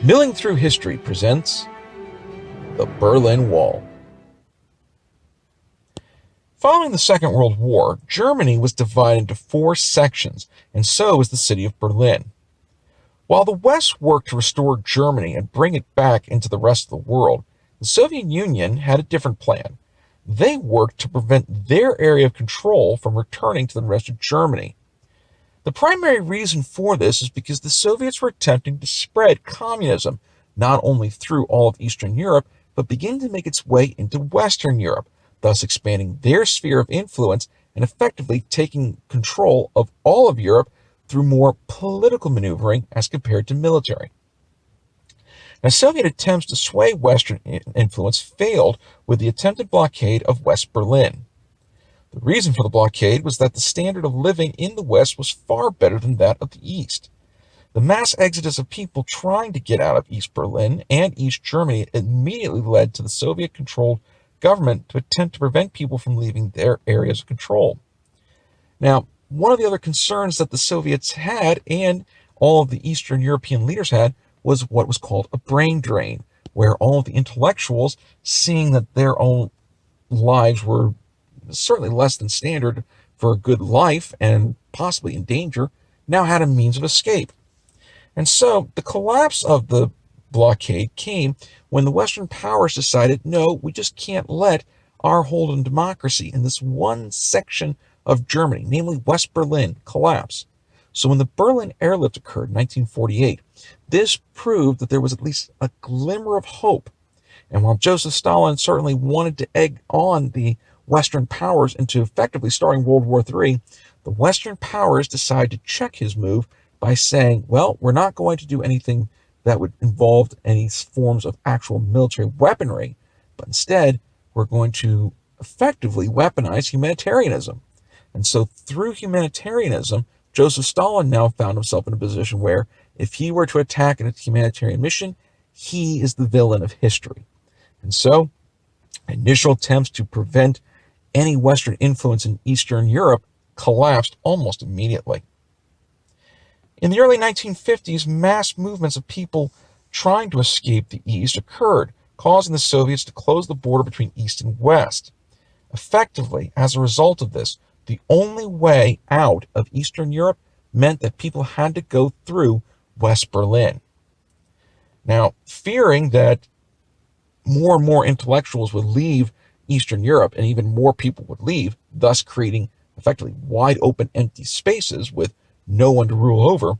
Milling Through History presents The Berlin Wall. Following the Second World War, Germany was divided into four sections, and so was the city of Berlin. While the West worked to restore Germany and bring it back into the rest of the world, the Soviet Union had a different plan. They worked to prevent their area of control from returning to the rest of Germany. The primary reason for this is because the Soviets were attempting to spread communism, not only through all of Eastern Europe, but begin to make its way into Western Europe, thus expanding their sphere of influence and effectively taking control of all of Europe through more political maneuvering as compared to military. Now, Soviet attempts to sway Western influence failed with the attempted blockade of West Berlin. The reason for the blockade was that the standard of living in the West was far better than that of the East. The mass exodus of people trying to get out of East Berlin and East Germany immediately led to the Soviet-controlled government to attempt to prevent people from leaving their areas of control. Now, one of the other concerns that the Soviets had, and all of the Eastern European leaders had, was what was called a brain drain, where all of the intellectuals, seeing that their own lives were certainly less than standard for a good life and possibly in danger, now had a means of escape. And so the collapse of the blockade came when the Western powers decided, no, we just can't let our hold on democracy in this one section of Germany, namely West Berlin, collapse. So when the Berlin airlift occurred in 1948, this proved that there was at least a glimmer of hope. And while Joseph Stalin certainly wanted to egg on the Western powers into effectively starting World War III, the Western powers decided to check his move by saying, well, we're not going to do anything that would involve any forms of actual military weaponry, but instead we're going to effectively weaponize humanitarianism. And so through humanitarianism, Joseph Stalin now found himself in a position where if he were to attack a humanitarian mission, he is the villain of history. And so initial attempts to prevent any Western influence in Eastern Europe collapsed almost immediately. In the early 1950s, mass movements of people trying to escape the East occurred, causing the Soviets to close the border between East and West. Effectively, as a result of this, the only way out of Eastern Europe meant that people had to go through West Berlin. Now, fearing that more and more intellectuals would leave Eastern Europe and even more people would leave, thus creating effectively wide open empty spaces with no one to rule over,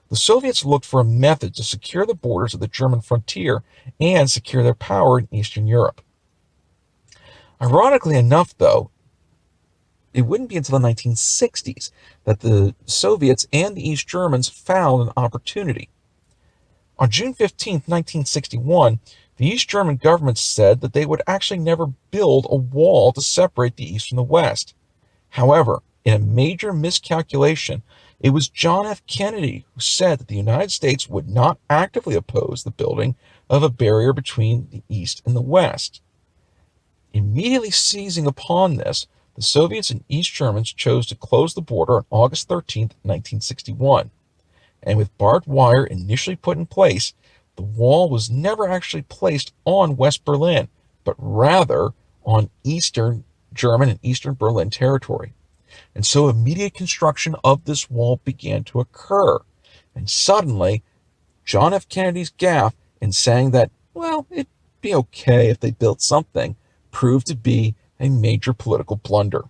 the Soviets looked for a method to secure the borders of the German frontier and secure their power in Eastern Europe. Ironically enough, though, it wouldn't be until the 1960s that the Soviets and the East Germans found an opportunity. On June 15, 1961, the East German government said that they would actually never build a wall to separate the East from the West. However, in a major miscalculation, it was John F. Kennedy who said that the United States would not actively oppose the building of a barrier between the East and the West. Immediately seizing upon this, the Soviets and East Germans chose to close the border on August 13, 1961. And with barbed wire initially put in place, the wall was never actually placed on West Berlin, but rather on Eastern German and Eastern Berlin territory. And so immediate construction of this wall began to occur. And suddenly, John F. Kennedy's gaffe in saying that, well, it'd be okay if they built something, proved to be a major political blunder.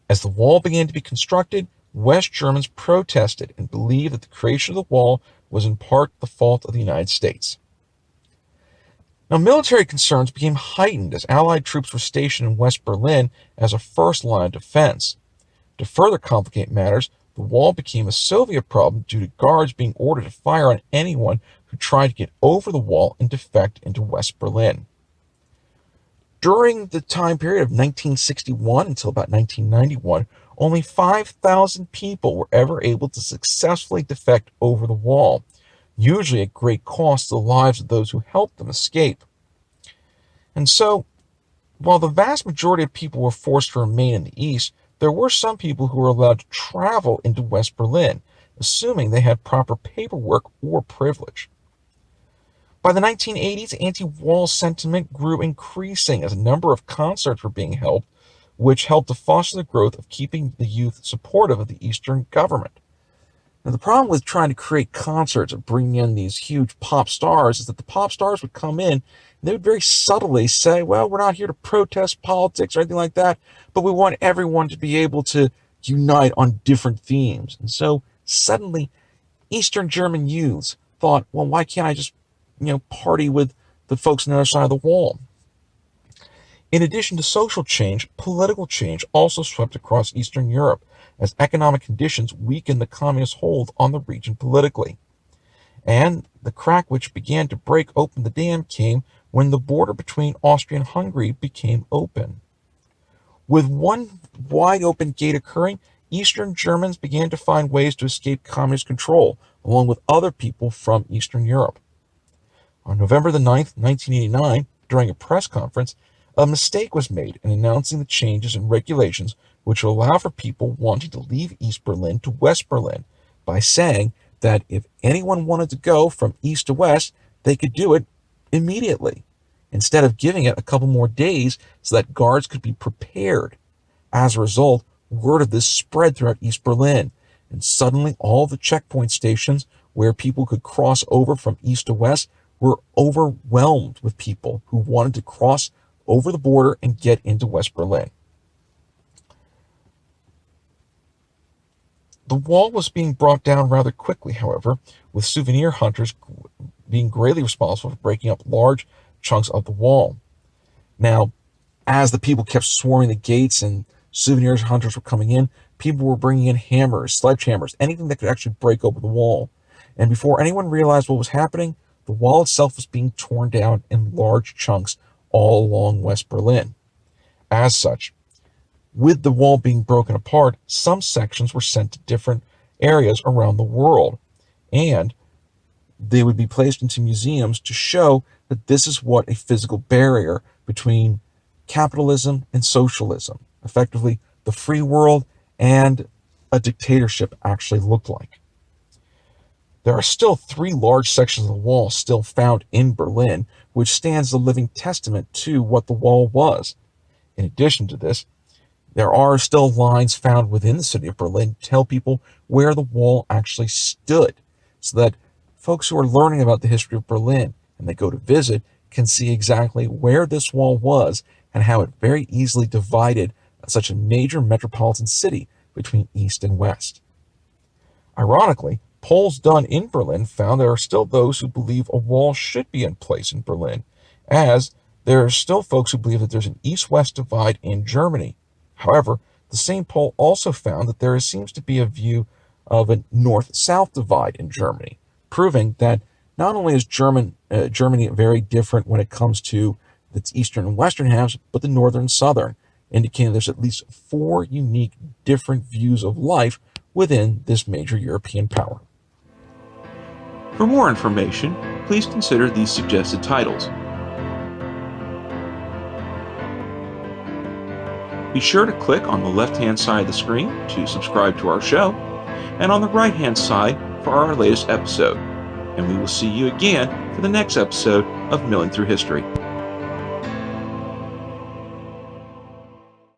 As the wall began to be constructed, West Germans protested and believed that the creation of the wall was in part the fault of the United States. Now, military concerns became heightened as Allied troops were stationed in West Berlin as a first line of defense. To further complicate matters, the wall became a Soviet problem due to guards being ordered to fire on anyone who tried to get over the wall and defect into West Berlin. During the time period of 1961 until about 1991, only 5,000 people were ever able to successfully defect over the wall, usually at great cost to the lives of those who helped them escape. And so, while the vast majority of people were forced to remain in the East, there were some people who were allowed to travel into West Berlin, assuming they had proper paperwork or privilege. By the 1980s, anti-wall sentiment grew increasing as a number of concerts were being held, which helped to foster the growth of keeping the youth supportive of the Eastern government. Now, the problem with trying to create concerts and bringing in these huge pop stars is that the pop stars would come in and they would very subtly say, well, we're not here to protest politics or anything like that, but we want everyone to be able to unite on different themes. And so suddenly, Eastern German youths thought, well, why can't I just, party with the folks on the other side of the wall? In addition to social change, political change also swept across Eastern Europe as economic conditions weakened the communist hold on the region politically. And the crack which began to break open the dam came when the border between Austria and Hungary became open. With one wide open gate occurring, Eastern Germans began to find ways to escape communist control, along with other people from Eastern Europe. On November the 9th, 1989, during a press conference, a mistake was made in announcing the changes in regulations which will allow for people wanting to leave East Berlin to West Berlin by saying that if anyone wanted to go from east to west, they could do it immediately, instead of giving it a couple more days so that guards could be prepared. As a result, word of this spread throughout East Berlin, and suddenly all the checkpoint stations where people could cross over from east to west were overwhelmed with people who wanted to cross over the border and get into West Berlin. The wall was being brought down rather quickly, however, with souvenir hunters being greatly responsible for breaking up large chunks of the wall. Now, as the people kept swarming the gates and souvenir hunters were coming in, people were bringing in hammers, sledgehammers, anything that could actually break open the wall. And before anyone realized what was happening, the wall itself was being torn down in large chunks all along West Berlin. As such, with the wall being broken apart, some sections were sent to different areas around the world, and they would be placed into museums to show that this is what a physical barrier between capitalism and socialism, effectively the free world and a dictatorship, actually looked like. There are still 3 large sections of the wall still found in Berlin, which stands as a living testament to what the wall was. In addition to this, there are still lines found within the city of Berlin to tell people where the wall actually stood, so that folks who are learning about the history of Berlin and they go to visit can see exactly where this wall was and how it very easily divided such a major metropolitan city between East and West. Ironically, polls done in Berlin found there are still those who believe a wall should be in place in Berlin, as there are still folks who believe that there's an East-West divide in Germany. However, the same poll also found that there seems to be a view of a North-South divide in Germany, proving that not only is Germany very different when it comes to its eastern and western halves, but the northern and southern, indicating there's at least 4 unique different views of life within this major European power. For more information, please consider these suggested titles. Be sure to click on the left-hand side of the screen to subscribe to our show, and on the right-hand side for our latest episode. And we will see you again for the next episode of Milling Through History.